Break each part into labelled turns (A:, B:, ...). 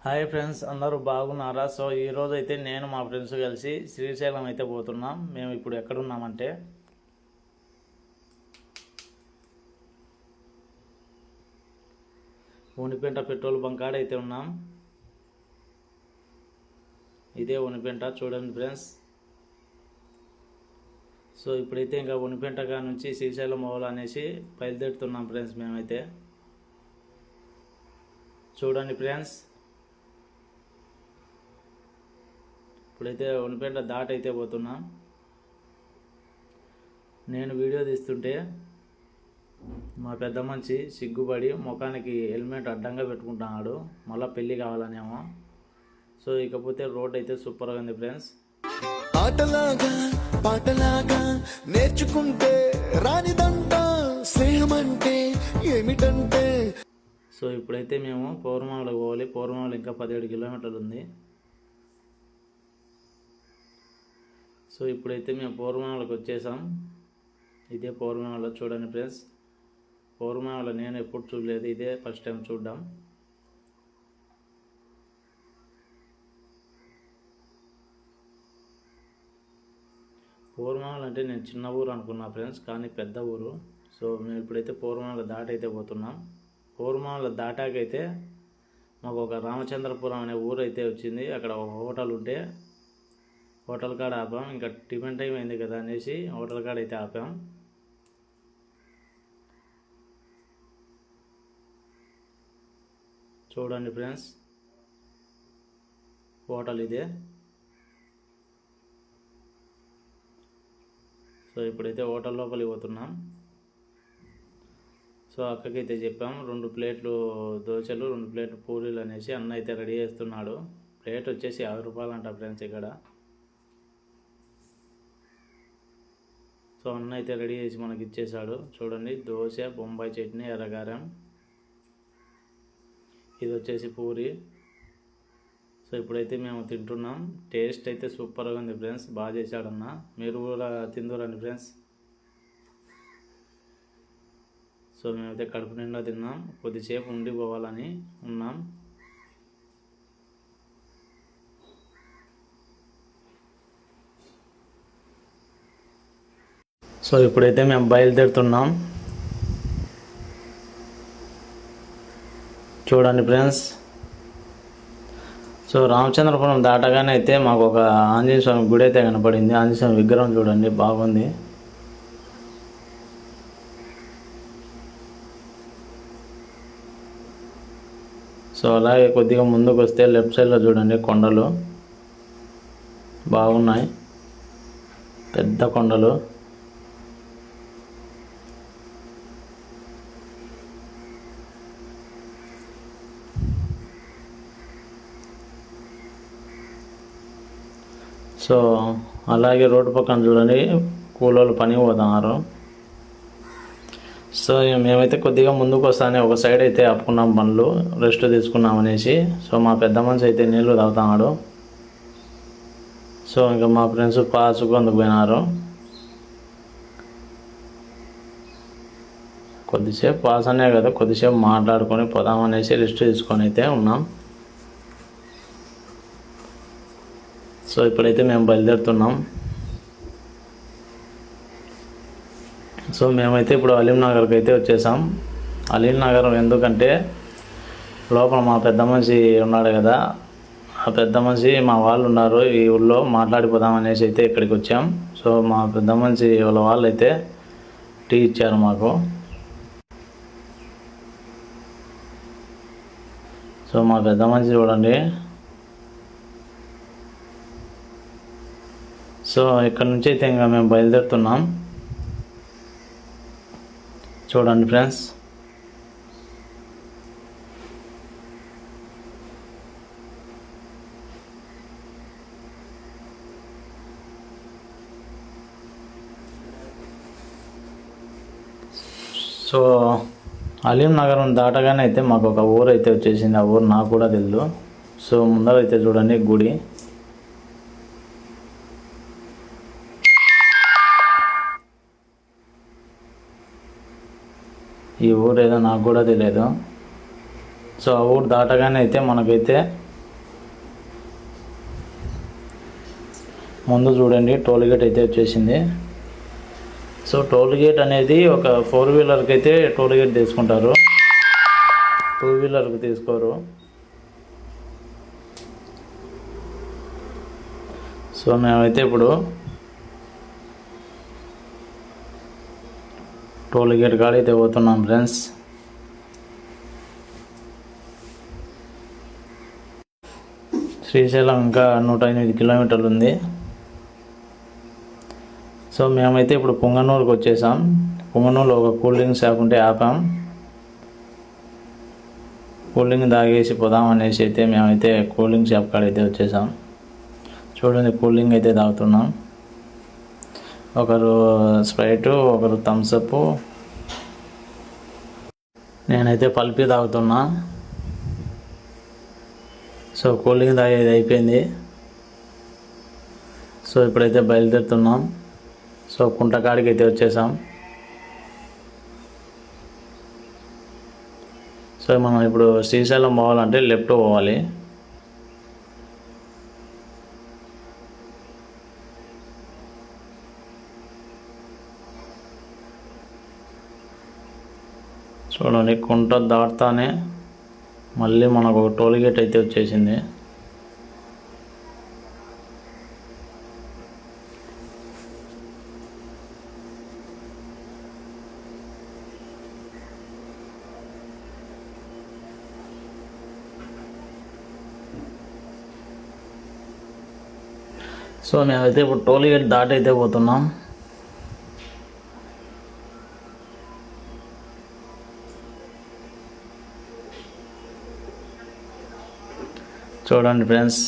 A: Hi friends, అందరూ బాగున్నారా? So ఈరోజు అయితే నేను మా ఫ్రెండ్స్ కలిసి శ్రీశైలం అయితే పోతున్నాం. మేము ఇప్పుడు ఎక్కడున్నామంటే ఒనిపెంట పెట్రోల్ బంక్ కాడ అయితే ఉన్నాం. ఇదే ఒనిపెంట, చూడండి ఫ్రెండ్స్. సో ఇప్పుడైతే ఇంకా ఒనిపెంట కాడ నుంచి శ్రీశైలం పోవాలనేసి బయలుదేరుతున్నాం ఫ్రెండ్స్. మేమైతే చూడండి ఫ్రెండ్స్, ఇప్పుడైతే ఒనిపెంట దాటి అయితే పోతున్నాం. నేను వీడియో తీస్తుంటే మా పెద్ద మనిషి సిగ్గుపడి ముఖానికి హెల్మెట్ అడ్డంగా పెట్టుకుంటున్నాడు. మళ్ళీ పెళ్ళి కావాలనేమో. సో ఇకపోతే రోడ్ అయితే సూపర్గా ఉంది ఫ్రెండ్స్.
B: ఆటలాగా పాటలాగా నేర్చుకుంటే రానిదంట స్నేహం అంటే ఏమిటంటే.
A: సో ఇప్పుడైతే మేము పౌర్ణమాలకు పోవాలి. పౌర్ణమాలు ఇంకా 17 కిలోమీటర్లు ఉంది. సో ఇప్పుడైతే మేము పౌర్ణమాలకు వచ్చేసాం. ఇదే పౌర్ణమాలలో, చూడండి ఫ్రెండ్స్. పౌర్ణమాలలో నేను ఎప్పుడు చూడలేదు, ఇదే ఫస్ట్ టైం చూడడం. పౌర్ణమాలు అంటే నేను చిన్న ఊరు అనుకున్నా ఫ్రెండ్స్, కానీ పెద్ద ఊరు. సో మేము ఇప్పుడైతే పౌర్ణమాల దాటి అయితే పోతున్నాం. పౌర్ణమాల దాటాకైతే మాకు ఒక రామచంద్రపురం అనే ఊరు అయితే వచ్చింది. అక్కడ ఒక హోటల్ ఉంటే హోటల్ కాడ ఆపాం. ఇంకా టిఫిన్ టైం అయింది కదా అనేసి హోటల్ కాడ అయితే ఆపాం. చూడండి ఫ్రెండ్స్, హోటల్ ఇదే. సో ఇప్పుడైతే హోటల్ లోపలికి పోతున్నాం. సో అక్కకైతే చెప్పాం 2 ప్లేట్లు దోశలు, 2 ప్లేట్లు పూరీలు అనేసి అన్న అయితే రెడీ చేస్తున్నాడు. ప్లేట్ వచ్చేసి 50 రూపాయలు అంట ఫ్రెండ్స్ ఇక్కడ. సో అన్న అయితే రెడీ చేసి మనకి ఇచ్చేసాడు. చూడండి, దోశ, బొంబాయి చట్నీ, ఎర్రగారం, ఇది వచ్చేసి పూరి. సో ఇప్పుడైతే మేము తింటున్నాం. టేస్ట్ అయితే సూపర్గా ఉంది ఫ్రెండ్స్, బాగా చేశాడన్న. మీరు కూడా తిందురండి ఫ్రెండ్స్. సో మేమైతే కడుపు నిండా తిన్నాం. కొద్దిసేపు ఉండిపోవాలని ఉన్నాం. సో ఇప్పుడైతే మేము బయలుదేరుతున్నాం. చూడండి ఫ్రెండ్స్. సో రామచంద్రపురం దాటగానే అయితే మాకు ఒక ఆంజనేయ స్వామి గుడి అయితే కనపడింది. ఆంజనేయ స్వామి విగ్రహం చూడండి, బాగుంది. సో అలాగే కొద్దిగా ముందుకు వస్తే లెఫ్ట్ సైడ్లో చూడండి కొండలు బాగున్నాయి, పెద్ద కొండలు. సో అలాగే రోడ్డు పక్కన చూడండి కూలోళ్ళు పని పోతున్నారు. సో మేమైతే కొద్దిగా ముందుకు వస్తానే ఒక సైడ్ అయితే ఆపుకున్నాం బండ్లు, రెస్ట్ తీసుకున్నాం అనేసి. సో మా పెద్ద మనిషి అయితే నీళ్ళు తాగుతున్నాడు. సో ఇంకా మా ఫ్రెండ్స్ పాసుకు అందుకు పోయినారు. కొద్దిసేపు పాస్ అనే కదా, కొద్దిసేపు మాట్లాడుకొని పోదామనేసి రెస్ట్ తీసుకొని అయితే ఉన్నాం. సో ఇప్పుడైతే మేము బయలుదేరుతున్నాం. సో మేమైతే ఇప్పుడు అలీంనగర్కి అయితే వచ్చేసాం. అలీంనగర్ ఎందుకంటే లోపల మా పెద్ద మనిషి ఉన్నాడు కదా, ఆ పెద్ద మనిషి మా వాళ్ళు ఉన్నారు ఈ ఊళ్ళో, మాట్లాడిపోదాం అనేసి అయితే ఇక్కడికి వచ్చాం. సో మా పెద్ద మనిషి వాళ్ళు అయితే టీ ఇచ్చారు మాకు. సో మా పెద్ద మనిషి చూడండి. సో ఇక్కడ నుంచి అయితే ఇంకా మేము బయలుదేరుతున్నాం. చూడండి ఫ్రెండ్స్. సో అలీంనగరం దాటగానే అయితే మాకు ఒక ఊరు అయితే వచ్చేసింది. ఆ ఊరు నాకు కూడా తెలియదు. సో ముందర అయితే చూడండి గుడి. ఈ ఊరు ఏదో నాకు కూడా తెలియదు. సో ఆ ఊరు దాటగానే అయితే మనకైతే ముందు చూడండి టోల్ గేట్ అయితే వచ్చేసింది. సో టోల్ గేట్ అనేది ఒక 4 వీలర్కి అయితే టోల్ గేట్ తీసుకుంటారు, 2 వీలర్కి తీసుకోరు. సో మేమైతే ఇప్పుడు టోల్ గేట్ కాడ అయితే పోతున్నాం ఫ్రెండ్స్. శ్రీశైలం ఇంకా 108 కిలోమీటర్లు ఉంది. సో మేమైతే ఇప్పుడు పుంగనూరుకి వచ్చేసాం. పుంగనూరులో ఒక కూల్ డ్రింక్ షాప్ ఉంటే ఆపాం. కూల్ డ్రింక్ తాగేసి పోదాం అనేసి అయితే మేమైతే కూల్ డ్రింక్ షాప్ కాడ అయితే వచ్చేసాం. చూడండి కూల్ డ్రింక్ అయితే తాగుతున్నాం. ఒకరు స్ప్రైటు, ఒకరు థమ్స్అప్, నేనైతే పల్పి తాగుతున్నా. సో కూల్ డ్రింక్ తాగేది అయిపోయింది. సో ఇప్పుడైతే బయలుదేరుతున్నాం. సో కుంటకాడికి అయితే వచ్చేసాం. సో మనం ఇప్పుడు శ్రీశైలం పోవాలంటే లెఫ్ట్ పోవాలి. చూడండి కుంట దాటుతానే మళ్ళీ మనకు ఒక టోల్ గేట్ అయితే వచ్చేసింది. సో మేమైతే ఇప్పుడు టోల్ గేట్ దాటి అయితే పోతున్నాం. చూడండి ఫ్రెండ్స్,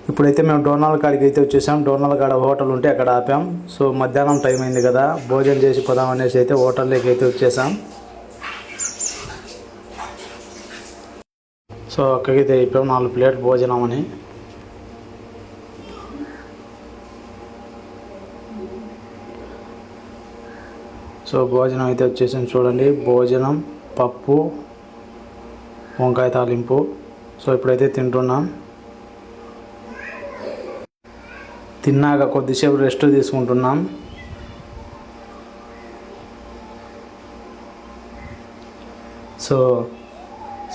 A: ఇప్పుడైతే మేము డోర్నాల కాడికి అయితే వచ్చేసాం. డోర్నాల కాడ హోటల్ ఉంటే అక్కడ ఆపాం. సో మధ్యాహ్నం టైం అయింది కదా, భోజనం చేసి పోదాం అనేసి అయితే హోటల్లోకి అయితే వచ్చేసాం. సో అక్కడికైతే అయిపోయాం 4 ప్లేట్ భోజనం అని. సో భోజనం అయితే వచ్చేసాం. చూడండి భోజనం, పప్పు, వంకాయ తాలింపు. సో ఇప్పుడైతే తింటున్నాం. తిన్నాక కొద్దిసేపు రెస్ట్ తీసుకుంటున్నాం.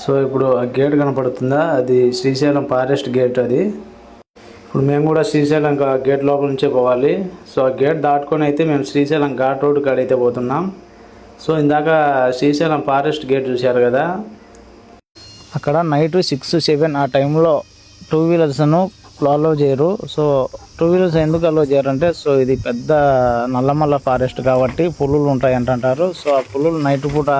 A: సో ఇప్పుడు ఆ గేట్ కనపడుతుందా, అది శ్రీశైలం ఫారెస్ట్ గేట్. అది ఇప్పుడు మేము కూడా శ్రీశైలం గేట్ లోపల నుంచే పోవాలి. సో ఆ గేట్ దాటుకొని అయితే మేము శ్రీశైలం ఘాట్ రోడ్ కాడ అయితే పోతున్నాం. సో ఇందాక శ్రీశైలం ఫారెస్ట్ గేట్ చూశారు కదా, అక్కడ నైట్ 6, 7 ఆ టైంలో 2 వీలర్స్ను అలో చేయరు. సో 2 వీలర్స్ ఎందుకు అలో చేయరంటే, సో ఇది పెద్ద నల్లమల్ల ఫారెస్ట్ కాబట్టి పులులు ఉంటాయి అంటారు. సో ఆ పులులు నైట్ పూట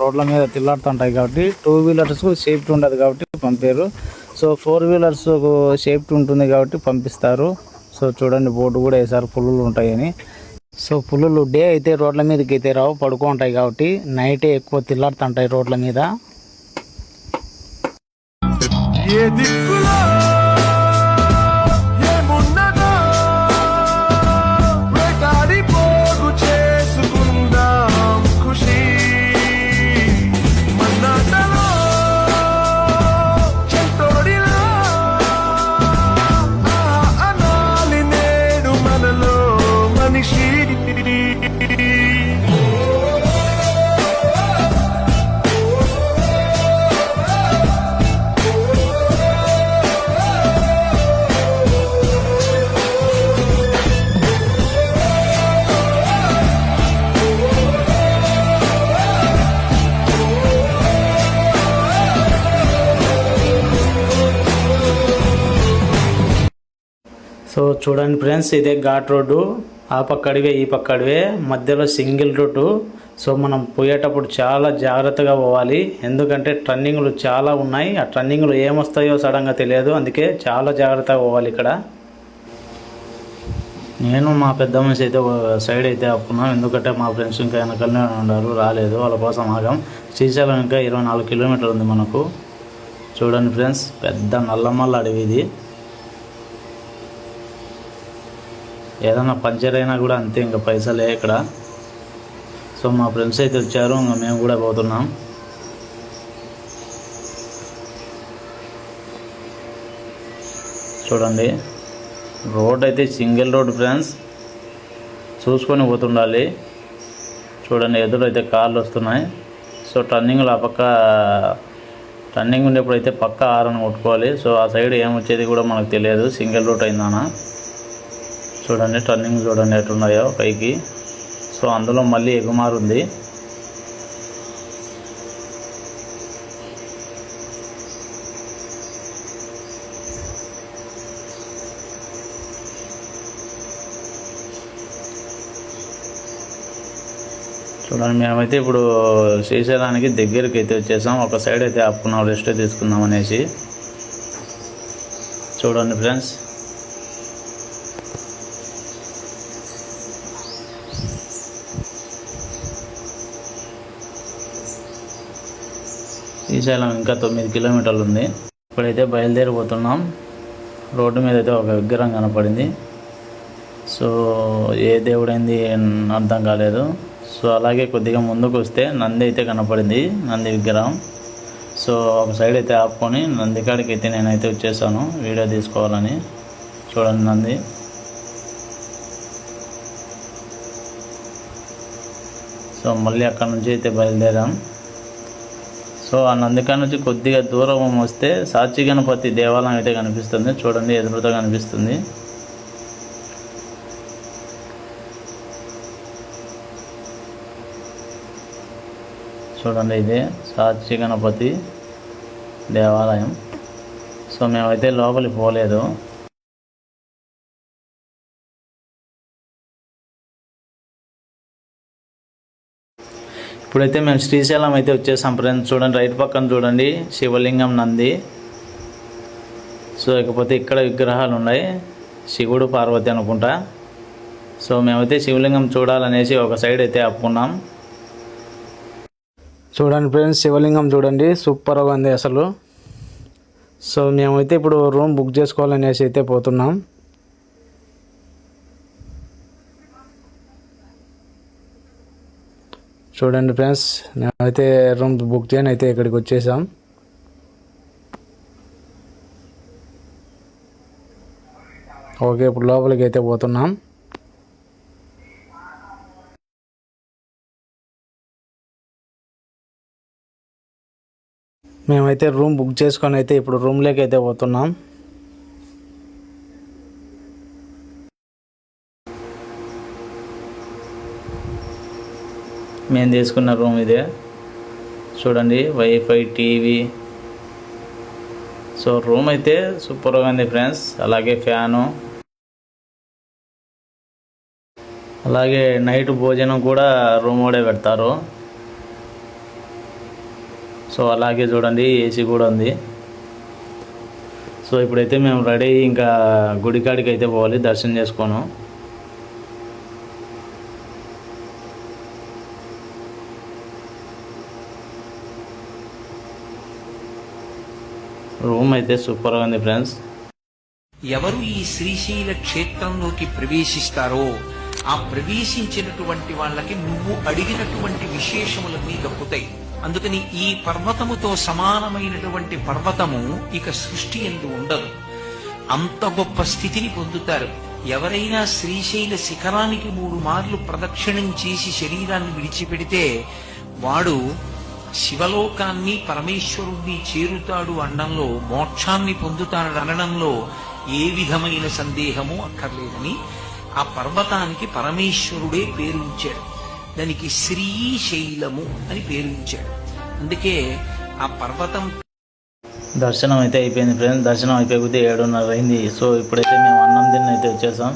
A: రోడ్ల మీద తిల్లాడుతుంటాయి కాబట్టి 2 వీలర్స్కు సేఫ్టీ ఉండదు కాబట్టి పంపారు. సో 4 వీలర్స్కు సేఫ్టీ ఉంటుంది కాబట్టి పంపిస్తారు. సో చూడండి బోర్డు కూడా వేసారు పులులు ఉంటాయని. సో పులులు డే అయితే రోడ్ల మీదకి అయితే రావు, పడుకో ఉంటాయి కాబట్టి నైటే ఎక్కువ తిల్లాడుతుంటాయి రోడ్ల మీద. సో చూడండి ఫ్రెండ్స్, ఇదే ఘాట్ రోడ్డు. ఆ పక్కడివే ఈ పక్కడివే మధ్యలో సింగిల్ రోడ్డు. సో మనం పోయేటప్పుడు చాలా జాగ్రత్తగా పోవాలి, ఎందుకంటే టర్నింగ్లు చాలా ఉన్నాయి. ఆ టర్నింగ్లు ఏమొస్తాయో సడన్గా తెలియదు, అందుకే చాలా జాగ్రత్తగా పోవాలి. ఇక్కడ నేను మా పెద్ద మనిషి అయితే సైడ్ అయితే ఆపుకున్నాం, ఎందుకంటే మా ఫ్రెండ్స్ ఇంకా వెనకనే ఉన్నారు, రాలేదు. వాళ్ళ కోసం ఆగాం. శ్రీశైలం ఇంకా 24 కిలోమీటర్లు ఉంది మనకు. చూడండి ఫ్రెండ్స్, పెద్ద నల్లమల్ల అడవి ఇది. ఏదైనా పంచర్ అయినా కూడా అంతే, ఇంకా పైసలే ఇక్కడ. సో మా ఫ్రెండ్స్ అయితే వచ్చారు, ఇంకా మేము కూడా పోతున్నాం. చూడండి, రోడ్ అయితే సింగిల్ రోడ్ ఫ్రెండ్స్, చూసుకొని పోతుండాలి. చూడండి, ఎదురైతే కార్లు వస్తున్నాయి. సో టర్నింగ్లో ఆ పక్క టర్నింగ్ ఉండేప్పుడు అయితే పక్క హారన్ కొట్టుకోవాలి. సో ఆ సైడ్ ఏమొచ్చేది కూడా మనకు తెలియదు, సింగిల్ రూట్ అయిందానా. చూడండి టర్నింగ్ చూడండి ఎట్టున్నాయో పైకి. సో అందులో మళ్ళీ ఎగుమారు ఉంది. చూడండి, మేమైతే ఇప్పుడు శ్రీశైలానికి దగ్గరికి అయితే వచ్చేసాం. ఒక సైడ్ అయితే ఆపుకున్నాం, రెస్ట్ తీసుకుందాం అనేసి. చూడండి ఫ్రెండ్స్, శ్రీశైలం ఇంకా 9 కిలోమీటర్లు ఉంది. ఇప్పుడైతే బయలుదేరిపోతున్నాం. రోడ్డు మీద అయితే ఒక విగ్రహం కనపడింది. సో ఏ దేవుడైంది అర్థం కాలేదు. సో అలాగే కొద్దిగా ముందుకు వస్తే నంది అయితే కనపడింది, నంది విగ్రహం. సో ఒక సైడ్ అయితే ఆపుకొని నంది కాడికి అయితే నేనైతే వచ్చేసాను వీడియో తీసుకోవాలని. చూడండి నంది. సో మళ్ళీ అక్కడ నుంచి అయితే బయలుదేరాం. సో ఆ నందికాడ నుంచి కొద్దిగా దూరం వస్తే సాక్షి గణపతి దేవాలయం అయితే కనిపిస్తుంది. చూడండి, ఎదురుతో కనిపిస్తుంది. చూడండి, ఇదే సాక్షి గణపతి దేవాలయం. సో మేమైతే లోపలికి పోలేదు. ఇప్పుడైతే మేము శ్రీశైలం అయితే వచ్చేసాం ఫ్రెండ్స్. చూడండి, రైట్ పక్కన చూడండి శివలింగం, నంది. సో ఇకపోతే ఇక్కడ విగ్రహాలు ఉన్నాయి, శివుడు పార్వతి అనుకుంటా. సో మేమైతే శివలింగం చూడాలనేసి ఒక సైడ్ అయితే ఆపుకున్నాం. చూడండి ఫ్రెండ్స్, శివలింగం చూడండి, సూపర్గా ఉంది అసలు. సో మేమైతే ఇప్పుడు రూమ్ బుక్ చేసుకోవాలనేసి అయితే పోతున్నాం. చూడండి ఫ్రెండ్స్, మేమైతే రూమ్ బుక్ చేయని అయితే ఇక్కడికి వచ్చేసాం. ఓకే, ఇప్పుడు లోపలికి అయితే పోతున్నాం. మేమైతే రూమ్ బుక్ చేసుకొని అయితే ఇప్పుడు రూమ్లోకి అయితే పోతున్నాం. మేము తీసుకున్న రూమ్ ఇదే. చూడండి, వైఫై, టీవీ. సో రూమ్ అయితే సూపర్గా ఉంది ఫ్రెండ్స్. అలాగే ఫ్యాను, అలాగే నైట్ భోజనం కూడా రూమ్ కూడా పెడతారు. సో అలాగే చూడండి, ఏసీ కూడా ఉంది. సో ఇప్పుడైతే మేము రెడీ, ఇంకా గుడికాడికి అయితే పోవాలి దర్శనం చేసుకోను. రూమ్ అయితే సూపర్గా ఉంది ఫ్రెండ్స్.
C: ఎవరు ఈ శ్రీశైల క్షేత్రంలోకి ప్రవేశిస్తారో ఆ ప్రవేశించినటువంటి వాళ్ళకి నువ్వు అడిగినటువంటి విశేషములన్నీ దక్కుతాయి. అందుకని ఈ పర్వతముతో సమానమైనటువంటి పర్వతము ఇక సృష్టి ఎందు ఉండదు. అంత గొప్ప స్థితిని పొందుతారు. ఎవరైనా శ్రీశైల శిఖరానికి 3 మార్లు ప్రదక్షిణం చేసి శరీరాన్ని విడిచిపెడితే వాడు శివలోకాన్ని, పరమేశ్వరుణ్ణి చేరుతాడు అనడంలో, మోక్షాన్ని పొందుతాడు అనడంలో ఏ విధమైన సందేహము అక్కర్లేదని ఆ పర్వతానికి పరమేశ్వరుడే పేరు ఇచ్చాడు. దానికి శ్రీశైలము అని పేరు ఇచ్చాడు. అందుకే ఆ పర్వతం.
A: దర్శనం అయితే అయిపోయింది ఫ్రెండ్స్. దర్శనం అయిపోతే 7:30 అయింది. సో ఇప్పుడైతే మేము అన్నం తిని అయితే వచ్చేసాం.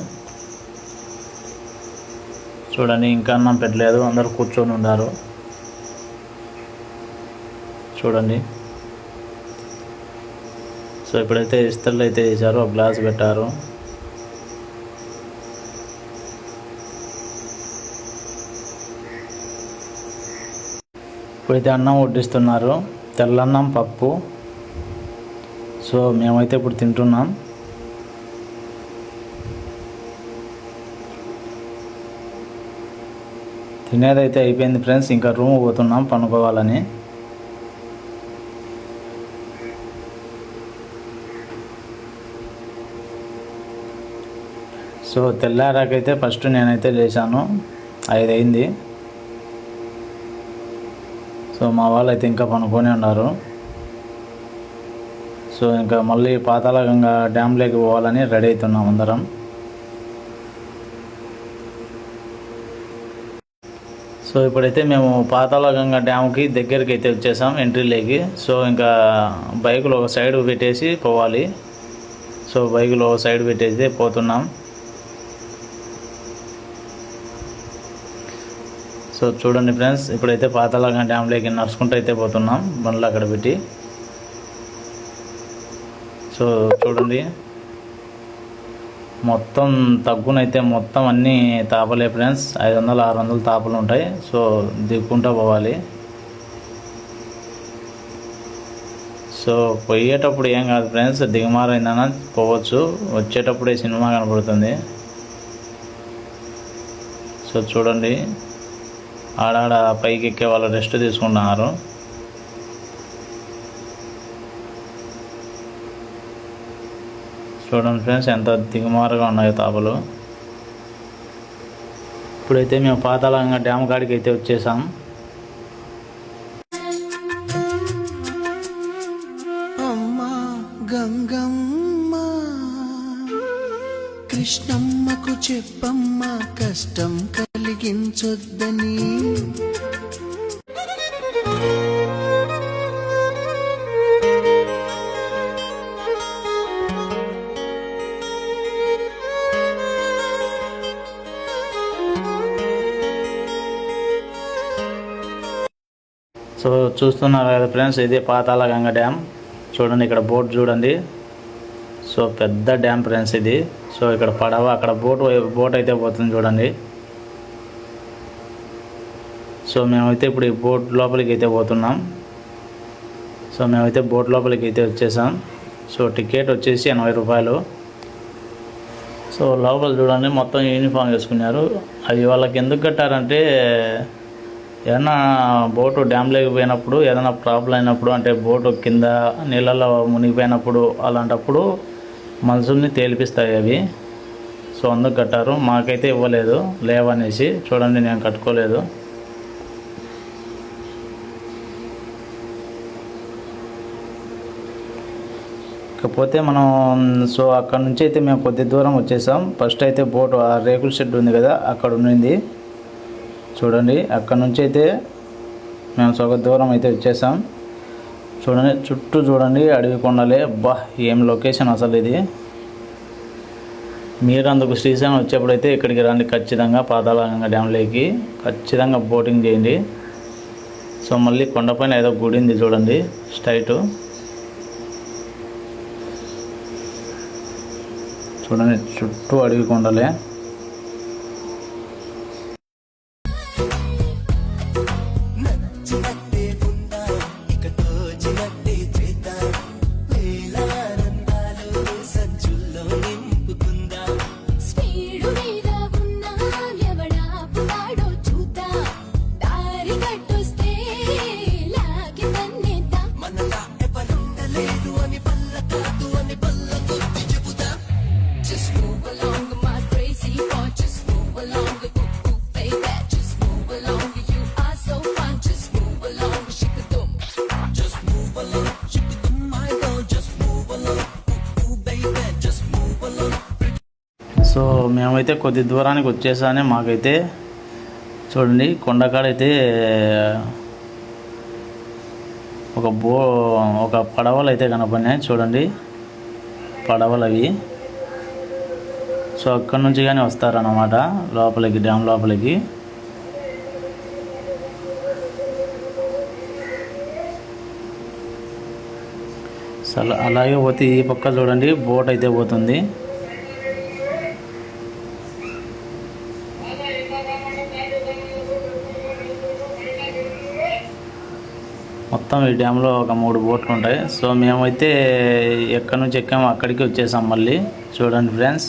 A: చూడండి, ఇంకా అన్నం పెట్టలేదు, అందరూ కూర్చొని ఉన్నారు. చూడండి, సో ఇప్పుడైతే ఇస్తర్లు అయితే చేశారు, ఒక గ్లాస్ పెట్టారు. ఇప్పుడైతే అన్నం వడ్డిస్తున్నారు, తెల్లన్నం, పప్పు. సో మేమైతే ఇప్పుడు తింటున్నాం. తినేదైతే అయిపోయింది ఫ్రెండ్స్. ఇంకా రూమ్ పోతున్నాం పనుకోవాలని. సో తెల్లారాకైతే ఫస్ట్ నేనైతే లేచాను, 5 అయింది. సో మా వాళ్ళు అయితే ఇంకా పనుకొని ఉన్నారు. సో ఇంకా మళ్ళీ పాతాళగంగా డ్యామ్లోకి పోవాలని రెడీ అవుతున్నాం అందరం. సో ఇప్పుడైతే మేము పాతాళగంగా డ్యామ్కి దగ్గరికి అయితే వచ్చేసాం, ఎంట్రీలోకి. సో ఇంకా బైకులు ఒక సైడ్ పెట్టేసి పోవాలి. సో బైకులు ఒక సైడ్ పెట్టేసి పోతున్నాం. సో చూడండి ఫ్రెండ్స్, ఇప్పుడైతే పాతాళగంగా డ్యామ్లోకి నడుచుకుంటూ అయితే పోతున్నాం, బండ్లు అక్కడ పెట్టి. సో చూడండి, మొత్తం తగ్గునైతే మొత్తం అన్నీ తాపలే ఫ్రెండ్స్, 500-600 తాపలు ఉంటాయి. సో దిక్కుంటూ పోవాలి. సో పోయేటప్పుడు ఏం కాదు ఫ్రెండ్స్, దిగమారైందన పోవచ్చు, వచ్చేటప్పుడే సినిమా కనపడుతుంది. సో చూడండి, ఆడాడ పైకి ఎక్కే వాళ్ళు రెస్ట్ తీసుకుంటున్నారు. చూడండి ఫ్రెండ్స్, ఎంత దిగుమారుగా ఉన్నాయో తాపలు. ఇప్పుడైతే మేము పాతాళగంగా డ్యామ్ కాడికి అయితే వచ్చేసాం.
B: అమ్మా గంగమ్మ, కృష్ణమ్మకు చెప్పమ్మ, కష్టం కలిగించొద్దని.
A: సో చూస్తున్నారు కదా ఫ్రెండ్స్, ఇదే పాతాళగంగా డ్యామ్. చూడండి, ఇక్కడ బోట్ చూడండి. సో పెద్ద డ్యామ్ ఫ్రెండ్స్ ఇది. సో ఇక్కడ పడవ, అక్కడ బోట్ అయితే పోతుంది చూడండి. సో మేమైతే ఇప్పుడు ఈ బోట్ లోపలికి అయితే పోతున్నాం. సో మేమైతే బోట్ లోపలికి అయితే వచ్చేసాం. సో టికెట్ వచ్చేసి 80 రూపాయలు. సో లోపల చూడండి, మొత్తం యూనిఫామ్ వేసుకున్నారు. అవి వాళ్ళకి ఎందుకు కట్టారంటే, ఏదైనా బోటు డ్యామ్లోకి పోయినప్పుడు ఏదైనా ప్రాబ్లం అయినప్పుడు, అంటే బోటు కింద నీళ్ళల్లో మునిగిపోయినప్పుడు, అలాంటప్పుడు మనుషుల్ని తేలిపిస్తాయి అవి. సో అందుకు కట్టారు. మాకైతే ఇవ్వలేదు, లేవనేసి. చూడండి, నేను కట్టుకోలేదు. ఇకపోతే మనం సో అక్కడ నుంచి అయితే మేము కొద్ది దూరం వచ్చేసాం. ఫస్ట్ అయితే బోటు ఆ రేకుల షెడ్ ఉంది కదా, అక్కడ ఉండింది చూడండి. అక్కడ నుంచి అయితే మేము సగ దూరం అయితే వచ్చేసాం. చూడండి, చుట్టూ చూడండి, అడవి కొండలే. అబ్బా, ఏం లొకేషన్ అసలు ఇది. మీరు అందుకు శ్రీశైలం వచ్చేప్పుడైతే ఇక్కడికి రండి ఖచ్చితంగా, పాతాళగంగా డ్యామ్లోకి ఖచ్చితంగా బోటింగ్ చేయండి. సో మళ్ళీ కొండపైన ఏదో గుడి ఉంది చూడండి, స్ట్రైటు. చూడండి, చుట్టూ అడవి కొండలే. సో మేమైతే కొద్ది దూరానికి వచ్చేసానే మాకైతే చూడండి, కొండకాడైతే ఒక పడవలు అయితే కనపడినాయి చూడండి, పడవలు అవి. సో అక్కడి నుంచి కానీ వస్తారన్నమాట లోపలికి, డ్యామ్ లోపలికి. అలాగే పోతే ఈ పక్క చూడండి, బోట్ అయితే పోతుంది. మొత్తం ఈ డ్యామ్లో ఒక 3 బోట్లు ఉంటాయి. సో మేమైతే ఎక్కడి నుంచి ఎక్కామో అక్కడికి వచ్చేసాం మళ్ళీ. చూడండి ఫ్రెండ్స్,